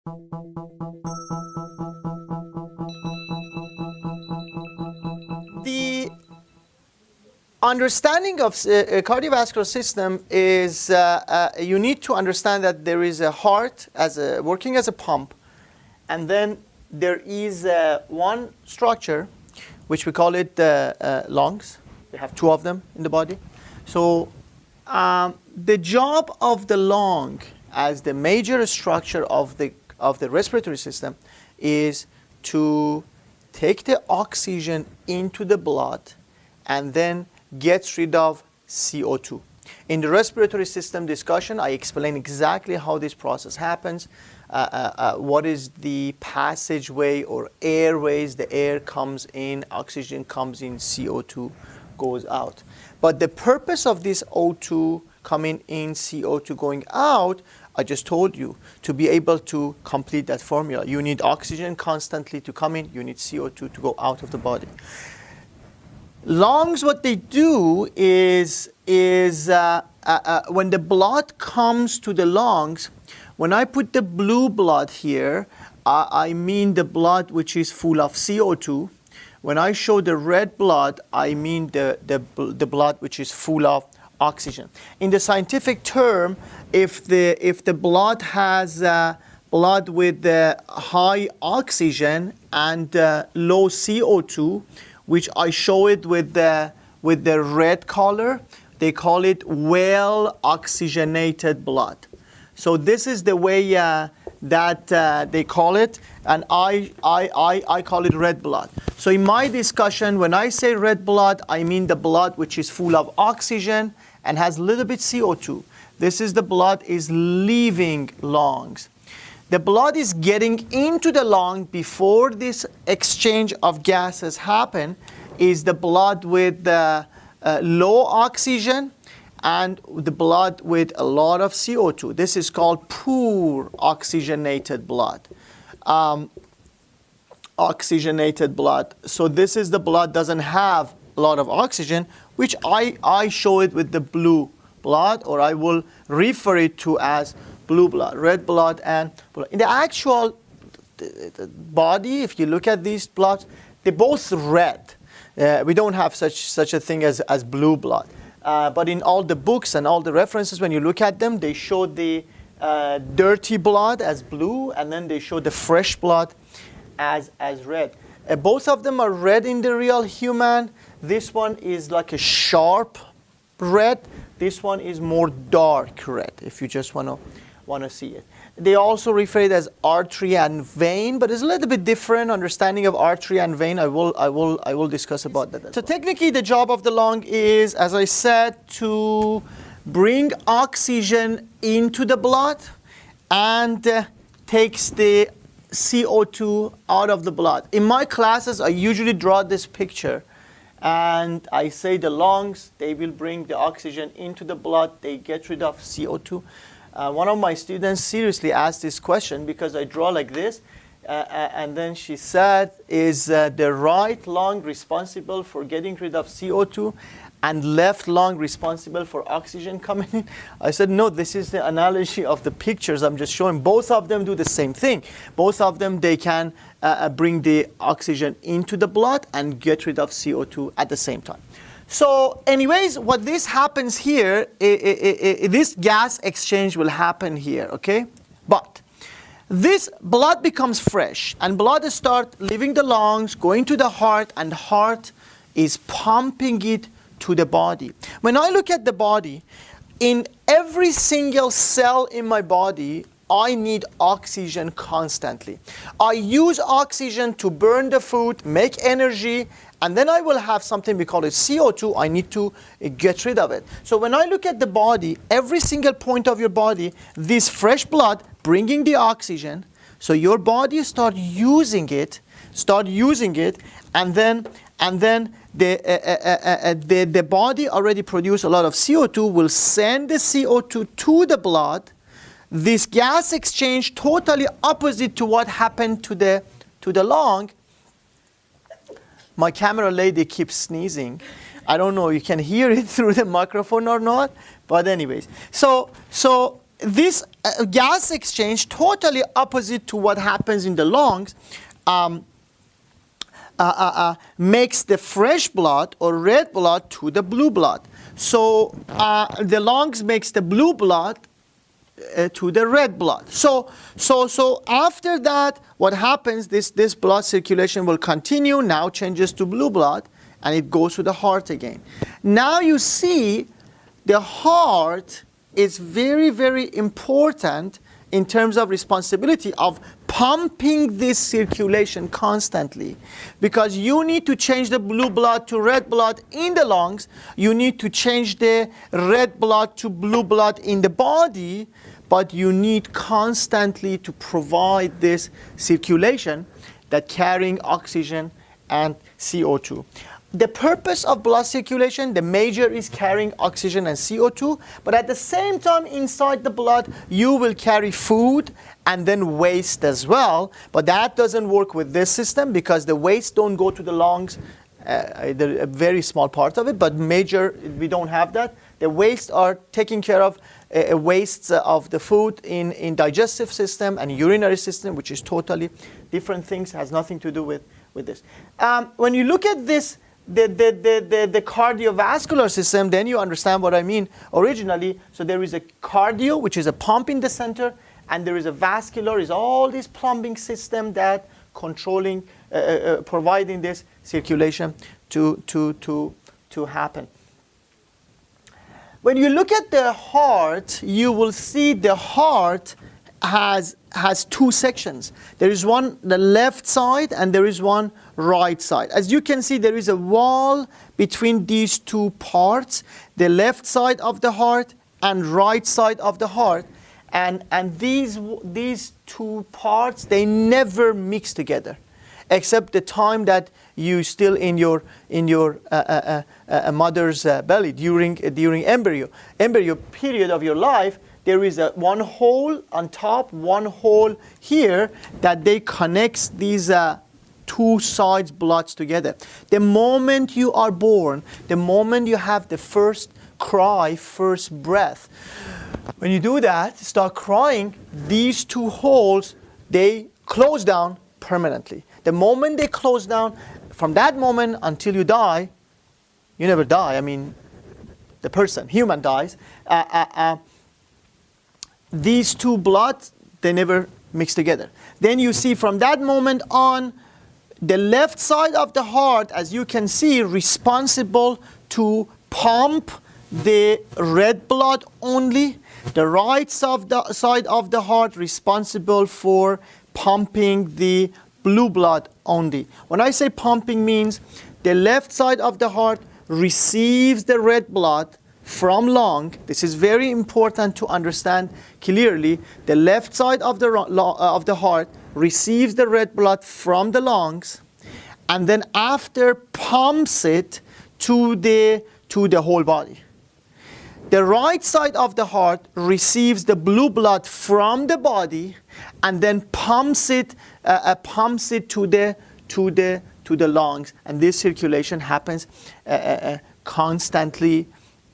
The understanding of cardiovascular system is you need to understand that there is a heart working as a pump, and then there is one structure which we call it lungs. We have two of them in the body. So the job of the lung as the major structure of the respiratory system is to take the oxygen into the blood and then gets rid of CO2. In the respiratory system discussion, I explain exactly how this process happens, what is the passageway or airways. The air comes in, oxygen comes in, CO2 goes out. But the purpose of this O2 coming in, CO2 going out, I just told you, to be able to complete that formula. You need oxygen constantly to come in, you need CO2 to go out of the body. Lungs, what they do is when the blood comes to the lungs, when I put the blue blood here, I mean the blood which is full of CO2. When I show the red blood, I mean the blood which is full of oxygen. In the scientific term, if the blood has blood with the high oxygen and low CO2, which I show it with the red color, they call it well oxygenated blood. So this is the way that they call it, and I call it red blood. So in my discussion, when I say red blood, I mean the blood which is full of oxygen and has a little bit CO2. This is the blood is leaving lungs. The blood is getting into the lung before this exchange of gases happen, is the blood with the low oxygen and the blood with a lot of CO2. This is called poor oxygenated blood. Oxygenated blood. So this is the blood doesn't have a lot of oxygen, which I show it with the blue blood, or I will refer it to as blue blood, red blood, and blue. In the actual the body, if you look at these bloods, they're both red. We don't have such a thing as blue blood. But in all the books and all the references, when you look at them, they show the dirty blood as blue, and then they show the fresh blood as red. Both of them are red in the real human. This one is like a sharp red. This one is more dark red, if you just want to see it. They also refer it as artery and vein, but it's a little bit different understanding of artery and vein. I will discuss about that. So technically, the job of the lung is, as I said, to bring oxygen into the blood and takes the CO2 out of the blood. In my classes, I usually draw this picture, and I say the lungs, they will bring the oxygen into the blood, they get rid of CO2. One of my students seriously asked this question because I draw like this, and then she said, is the right lung responsible for getting rid of CO2 and left lung responsible for oxygen coming in? I said, no, this is the analogy of the pictures I'm just showing. Both of them do the same thing. Both of them, they can bring the oxygen into the blood and get rid of CO2 at the same time. So anyways, what this happens here, this gas exchange will happen here, okay? But this blood becomes fresh, and blood starts leaving the lungs, going to the heart, and heart is pumping it to the body. When I look at the body, in every single cell in my body, I need oxygen constantly. I use oxygen to burn the food, make energy, and then I will have something we call it CO2. I need to get rid of it. So when I look at the body, every single point of your body, this fresh blood bringing the oxygen, so your body start using it, and then the body already produce a lot of CO2, will send the CO2 to the blood. This gas exchange totally opposite to what happened to the lung. My camera lady keeps sneezing. I don't know, you can hear it through the microphone or not, but anyways. So this gas exchange, totally opposite to what happens in the lungs, makes the fresh blood or red blood to the blue blood. So the lungs makes the blue blood to the red blood. So after that, what happens, this blood circulation will continue, now changes to blue blood, and it goes to the heart again. Now you see the heart is very, very important in terms of responsibility of pumping this circulation constantly, because you need to change the blue blood to red blood in the lungs, you need to change the red blood to blue blood in the body, but you need constantly to provide this circulation that carrying oxygen and CO2. The purpose of blood circulation, the major is carrying oxygen and CO2, but at the same time inside the blood you will carry food and then waste as well, but that doesn't work with this system because the waste don't go to the lungs, a very small part of it, but major, we don't have that. The waste are taking care of wastes of the food in digestive system and urinary system, which is totally different things, has nothing to do with this. When you look at this, the cardiovascular system, then you understand what I mean originally. So there is a cardio, which is a pump in the center, and there is a vascular, is all this plumbing system that controlling, providing this circulation to happen. When you look at the heart, you will see the heart has two sections. There is one, the left side, and there is one right side. As you can see, there is a wall between these two parts, the left side of the heart and right side of the heart. And these two parts, they never mix together, except the time that you still in your mother's belly during embryo period of your life. There is one hole on top, one hole here that they connects these two sides bloods together. The moment you are born, the moment you have the first cry, first breath, when you do that, start crying, these two holes, they close down permanently. The moment they close down, from that moment until you die, you never die. I mean, the person, human dies. These two bloods, they never mix together. Then you see from that moment on, the left side of the heart, as you can see, responsible to pump the red blood only. The right side of the heart responsible for pumping the blue blood only. When I say pumping, means the left side of the heart receives the red blood from lung. This is very important to understand clearly. The left side of the heart receives the red blood from the lungs, and then after pumps it to the whole body. The right side of the heart receives the blue blood from the body, and then pumps it to the lungs, and this circulation happens constantly.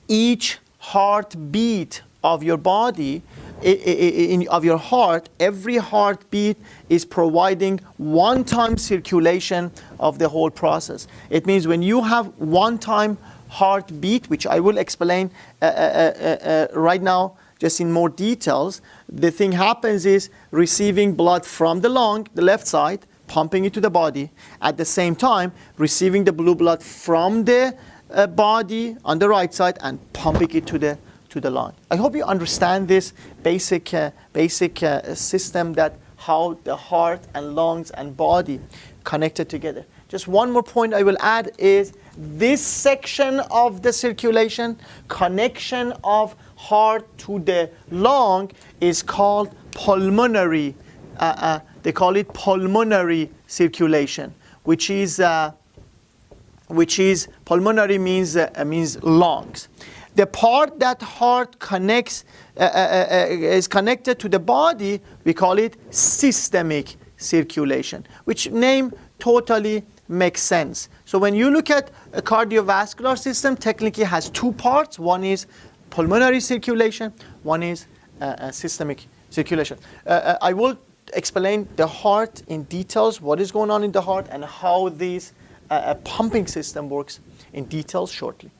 Each heartbeat of your body, of your heart, every heartbeat is providing one-time circulation of the whole process. It means when you have one-time heartbeat, which I will explain right now just in more details, the thing happens is receiving blood from the lung, the left side, pumping it to the body, at the same time receiving the blue blood from the body on the right side and pumping it to the lung. I hope you understand this basic system, that how the heart and lungs and body connected together. Just one more point I will add is this section of the circulation, connection of heart to the lung, is called pulmonary. They call it pulmonary circulation, which is pulmonary means lungs. The part that heart connects is connected to the body, we call it systemic circulation, which name totally makes sense. So when you look at a cardiovascular system, technically has two parts. One is pulmonary circulation, one is systemic circulation. I will explain the heart in details, what is going on in the heart, and how this pumping system works in details shortly.